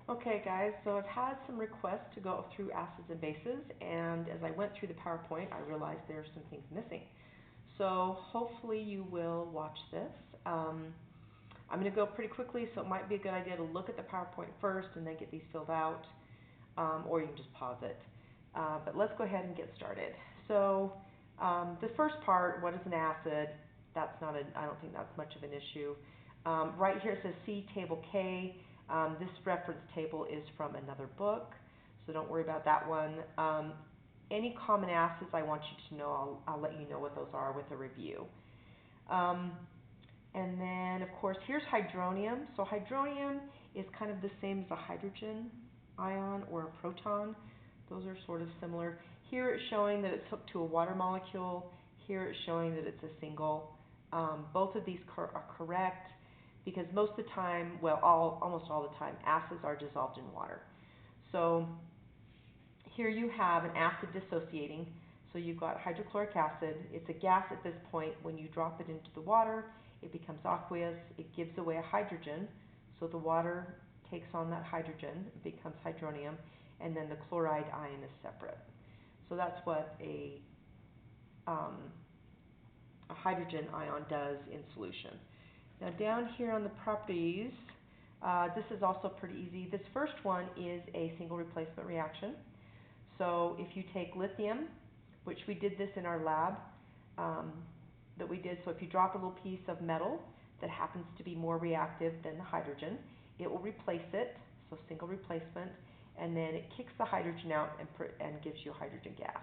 Okay, guys, so I've had some requests to go through acids and bases, and as I went through the PowerPoint, I realized there are some things missing. So hopefully you will watch this. I'm going to go pretty quickly, so it might be a good idea to look at the PowerPoint first and then get these filled out, or you can just pause it. But let's go ahead and get started. So the first part, what is an acid? I don't think that's much of an issue. Right here it says see Table K. This reference table is from another book, so don't worry about that one. Any common acids I want you to know, I'll let you know what those are with a review. And then, of course, here's hydronium. So hydronium is kind of the same as a hydrogen ion or a proton. Those are sort of similar. Here it's showing that it's hooked to a water molecule. Here it's showing that it's a single. Both of these are correct because most of the time, well, almost all the time, acids are dissolved in water. So here you have an acid dissociating. So you've got hydrochloric acid. It's a gas at this point. When you drop it into the water, it becomes aqueous. It gives away a hydrogen. So the water takes on that hydrogen, it becomes hydronium, and then the chloride ion is separate. So that's what a hydrogen ion does in solution. Now down here on the properties, this is also pretty easy. This first one is a single replacement reaction. So if you take lithium, which we did this in our lab, so if you drop a little piece of metal that happens to be more reactive than the hydrogen, it will replace it, so single replacement, and then it kicks the hydrogen out and gives you a hydrogen gas.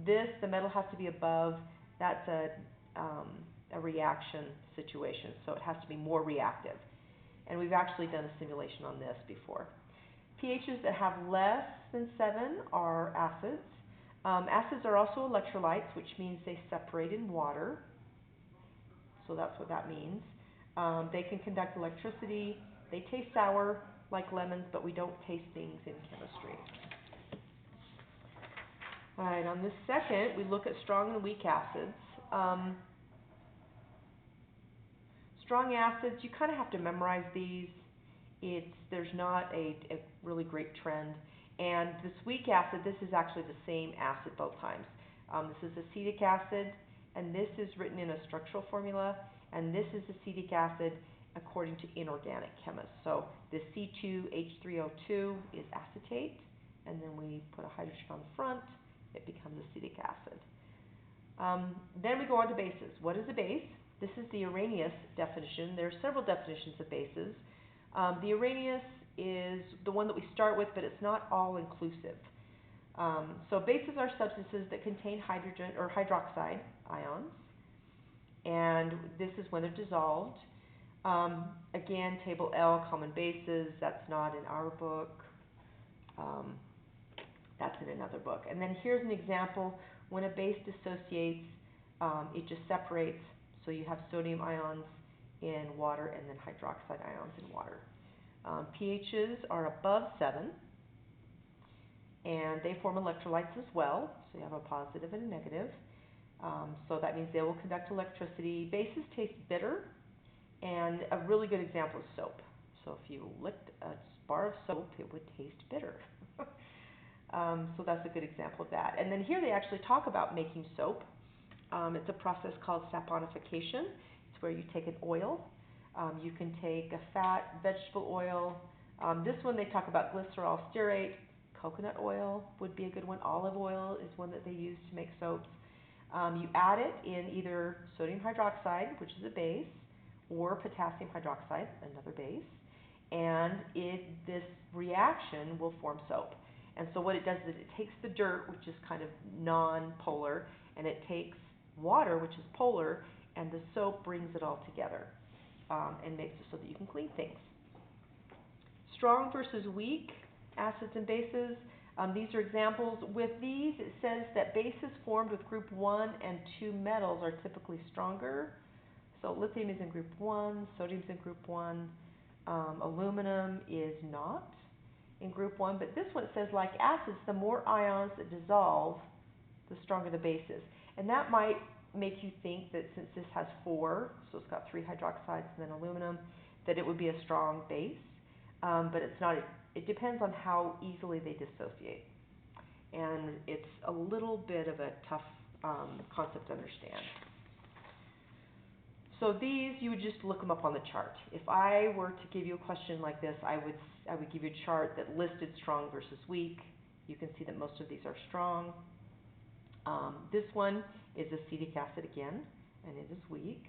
The metal has to be above, that's a reaction situation, so it has to be more reactive. And we've actually done a simulation on this before. pHs that have less than 7 are acids. Acids are also electrolytes, which means they separate in water. So that's what that means. They can conduct electricity. They taste sour like lemons, but we don't taste things in chemistry. All right, on this second, we look at strong and weak acids. Strong acids, you kind of have to memorize these. There's not a really great trend. And this weak acid, this is actually the same acid both times. This is acetic acid, and this is written in a structural formula, and this is acetic acid according to inorganic chemists. So this C2H3O2 is acetate, and then we put a hydrogen on the front, it becomes acetic acid. Then we go on to bases. What is a base? This is the Arrhenius definition. There are several definitions of bases. The Arrhenius is the one that we start with, but it's not all-inclusive. So bases are substances that contain hydrogen or hydroxide ions, and this is when they're dissolved. Again, table L, common bases, that's not in our book. That's in another book. And then here's an example. When a base dissociates, it just separates. So you have sodium ions in water and then hydroxide ions in water. pHs are above 7, and they form electrolytes as well. So you have a positive and a negative. So that means they will conduct electricity. Bases taste bitter, and a really good example is soap. So if you licked a bar of soap, it would taste bitter. So that's a good example of that. And then here they actually talk about making soap. It's a process called saponification. It's where you take an oil. You can take a fat, vegetable oil. This one they talk about glycerol stearate. Coconut oil would be a good one. Olive oil is one that they use to make soaps. You add it in either sodium hydroxide, which is a base, or potassium hydroxide, another base, and this reaction will form soap. And so what it does is it takes the dirt, which is kind of non-polar, and it takes water, which is polar, and the soap brings it all together and makes it so that you can clean things. Strong versus weak acids and bases. These are examples. With these, it says that bases formed with group 1 and 2 metals are typically stronger. So lithium is in group 1, sodium is in group 1, aluminum is not in group 1, but this one says like acids, the more ions that dissolve, the stronger the base is. And that might make you think that since this has 4, so it's got 3 hydroxides and then aluminum, that it would be a strong base. but it's not. It depends on how easily they dissociate, and it's a little bit of a tough concept to understand. So these, you would just look them up on the chart. If I were to give you a question like this, I would give you a chart that listed strong versus weak. You can see that most of these are strong. This one is acetic acid again, and it is weak.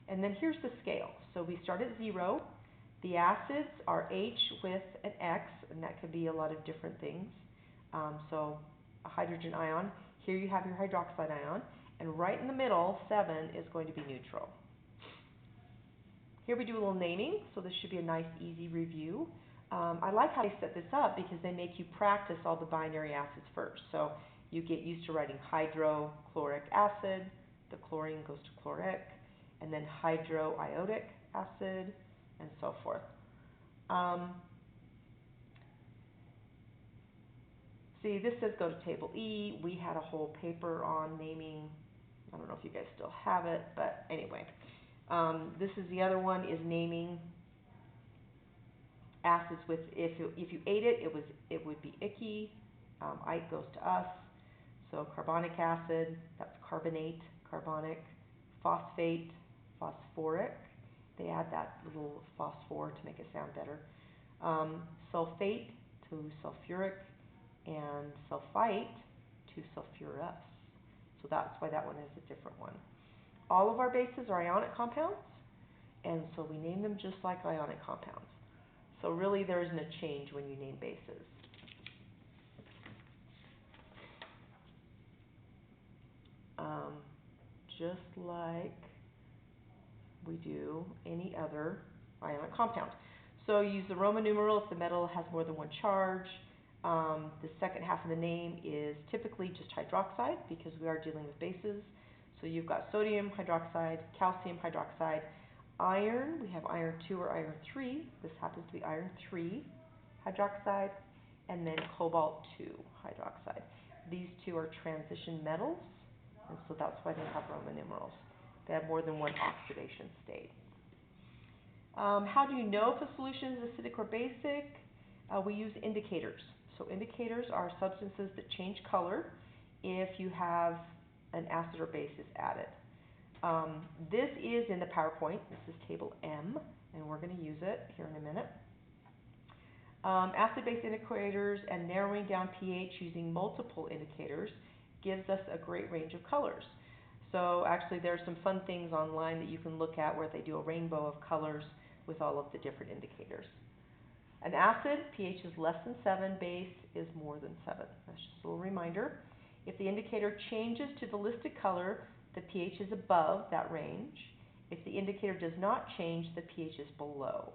And then here's the scale. So we start at 0. The acids are H with an X, and that could be a lot of different things. So a hydrogen ion. Here you have your hydroxide ion, and right in the middle, 7, is going to be neutral. Here we do a little naming, so this should be a nice, easy review. I like how they set this up because they make you practice all the binary acids first. So you get used to writing hydrochloric acid, the chlorine goes to chloric, and then hydroiodic acid, and so forth. See, this says go to table E. We had a whole paper on naming. I don't know if you guys still have it, but anyway. This is the other one, is naming acids with, if you ate it, it would be icky. Ike goes to us. So carbonic acid, that's carbonate, carbonic, phosphate, phosphoric. They add that little phosphor to make it sound better. Sulfate to sulfuric, and sulfite to sulfurous. So that's why that one is a different one. All of our bases are ionic compounds, and so we name them just like ionic compounds. So really there isn't a change when you name bases. Just like we do any other ionic compound. So use the Roman numeral if the metal has more than one charge. The second half of the name is typically just hydroxide because we are dealing with bases. So you've got sodium hydroxide, calcium hydroxide, iron. We have iron 2 or iron 3. This happens to be iron 3 hydroxide, and then cobalt 2 hydroxide. These two are transition metals, and so that's why they have Roman numerals. They have more than one oxidation state. How do you know if a solution is acidic or basic? We use indicators. So indicators are substances that change color if you have an acid or basis added. This is in the PowerPoint. This is table M, and we're going to use it here in a minute. Acid-base indicators and narrowing down pH using multiple indicators gives us a great range of colors. So actually there's some fun things online that you can look at where they do a rainbow of colors with all of the different indicators. An acid, pH is less than 7, base is more than 7. That's just a little reminder. If the indicator changes to the listed color, the pH is above that range. If the indicator does not change, the pH is below.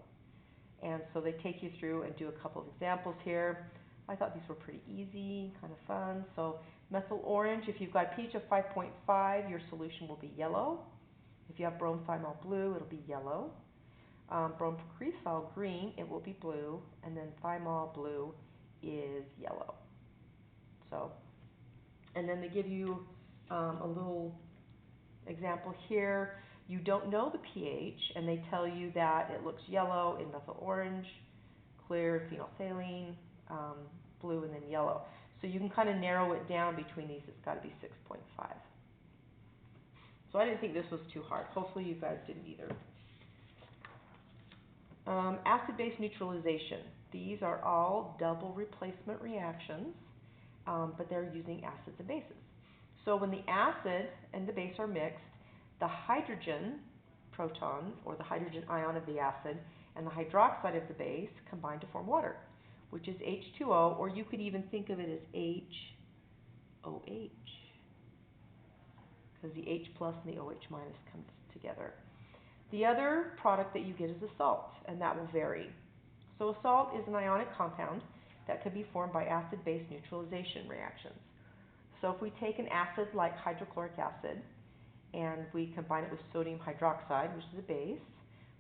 And so they take you through and do a couple of examples here. I thought these were pretty easy, kind of fun. So methyl orange, if you've got a pH of 5.5, your solution will be yellow. If you have bromethymol blue, it'll be yellow. Bromcresol green, it will be blue. And then thymol blue is yellow. So, and then they give you a little example here. You don't know the pH, and they tell you that it looks yellow in methyl orange, clear phenolphthalein, blue, and then yellow. So you can kind of narrow it down between these. It's got to be 6.5. So I didn't think this was too hard. Hopefully you guys didn't either. Acid-base neutralization. These are all double replacement reactions, but they're using acids and bases. So when the acid and the base are mixed, the hydrogen proton, or the hydrogen ion of the acid, and the hydroxide of the base combine to form water, which is H2O, or you could even think of it as HOH, because the H plus and the OH minus comes together. The other product that you get is a salt, and that will vary. So a salt is an ionic compound that can be formed by acid-base neutralization reactions. So if we take an acid like hydrochloric acid, and we combine it with sodium hydroxide, which is a base,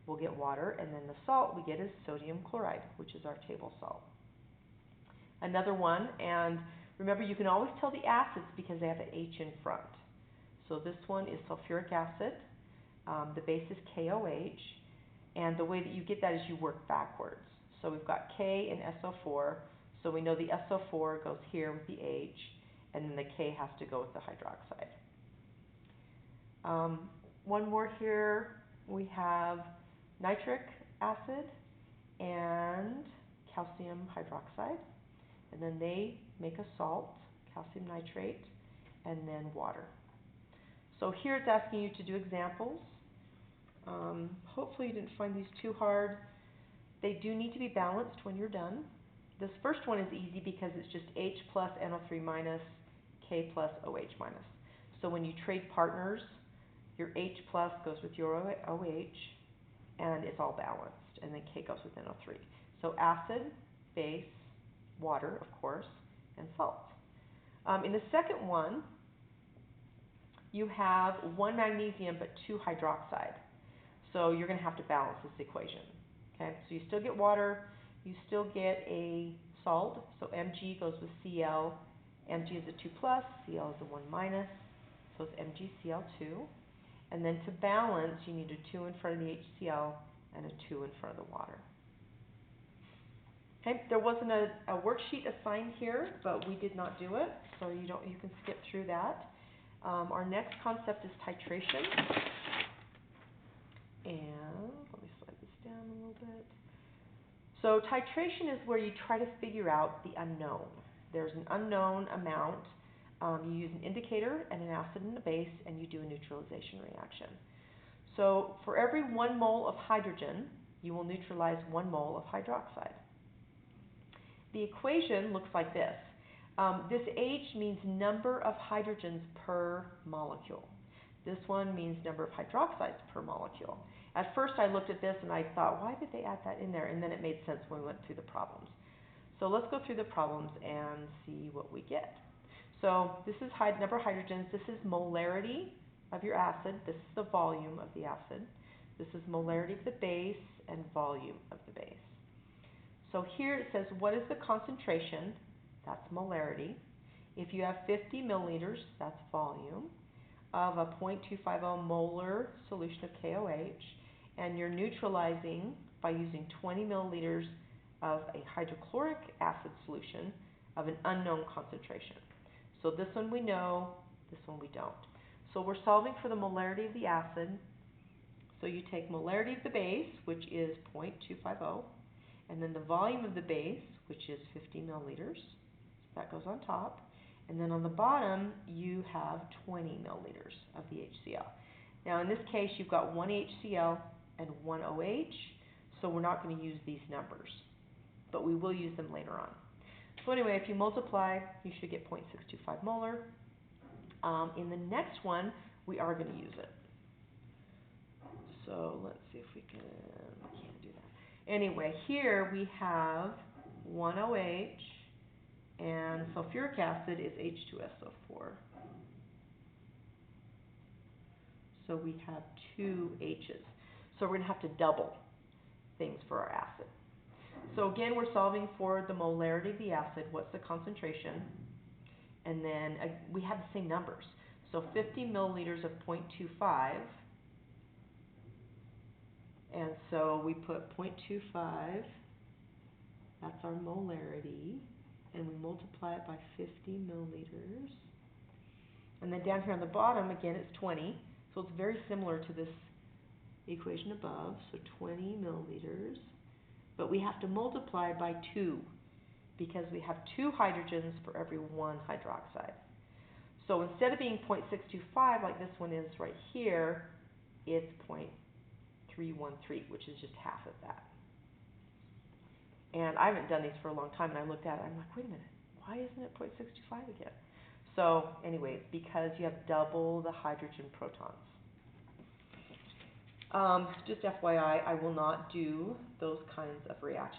we'll get water, and then the salt we get is sodium chloride, which is our table salt. Another one, and remember you can always tell the acids because they have an H in front. So this one is sulfuric acid, the base is KOH, and the way that you get that is you work backwards. So we've got K in SO4, so we know the SO4 goes here with the H, and then the K has to go with the hydroxide. One more here, we have nitric acid and calcium hydroxide, and then they make a salt, calcium nitrate, and then water. So here it's asking you to do examples. Hopefully you didn't find these too hard. They do need to be balanced when you're done. This first one is easy because it's just H plus NO3 minus, K plus OH minus. So when you trade partners, your H plus goes with your OH, and it's all balanced, and then K goes with NO3. So acid, base, water, of course, and salt. In the second one, you have one magnesium but two hydroxide. So you're going to have to balance this equation. Okay, so you still get water, you still get a salt, so Mg goes with Cl. Mg is a 2 plus, Cl is a 1 minus, so it's MgCl2. And then to balance, you need a 2 in front of the HCl and a 2 in front of the water. Okay, there wasn't a worksheet assigned here, but we did not do it, so you can skip through that. Our next concept is titration. And let me slide this down a little bit. So titration is where you try to figure out the unknown. There's an unknown amount. You use an indicator and an acid and a base, and you do a neutralization reaction. So for every 1 mole of hydrogen, you will neutralize 1 mole of hydroxide. The equation looks like this. This H means number of hydrogens per molecule. This one means number of hydroxides per molecule. At first I looked at this and I thought, why did they add that in there? And then it made sense when we went through the problems. So let's go through the problems and see what we get. So this is number of hydrogens. This is molarity of your acid. This is the volume of the acid. This is molarity of the base and volume of the base. So here it says, what is the concentration? That's molarity. If you have 50 milliliters, that's volume, of a 0.250 molar solution of KOH, and you're neutralizing by using 20 milliliters of a hydrochloric acid solution of an unknown concentration. So this one we know, this one we don't. So we're solving for the molarity of the acid. So you take molarity of the base, which is 0.250, and then the volume of the base, which is 50 milliliters. So that goes on top. And then on the bottom, you have 20 milliliters of the HCl. Now in this case, you've got one HCl and one OH, so we're not going to use these numbers, but we will use them later on. So anyway, if you multiply, you should get 0.625 molar. In the next one, we are going to use it. So let's see if we can't do that. Anyway, here we have one OH, and sulfuric acid is H2SO4. So we have two H's. So we're going to have to double things for our acid. So again, we're solving for the molarity of the acid. What's the concentration? And then we have the same numbers. So 50 milliliters of 0.25. And so we put 0.25. That's our molarity. And we multiply it by 50 milliliters. And then down here on the bottom, again, it's 20. So it's very similar to this equation above. So 20 milliliters. But we have to multiply by 2 because we have 2 hydrogens for every 1 hydroxide. So instead of being 0.625 like this one is right here, it's 0.313, which is just half of that. And I haven't done these for a long time, and I looked at it, I'm like, wait a minute, why isn't it 0.625 again? So anyway, it's because you have double the hydrogen protons. Just FYI, I will not do those kinds of reactions.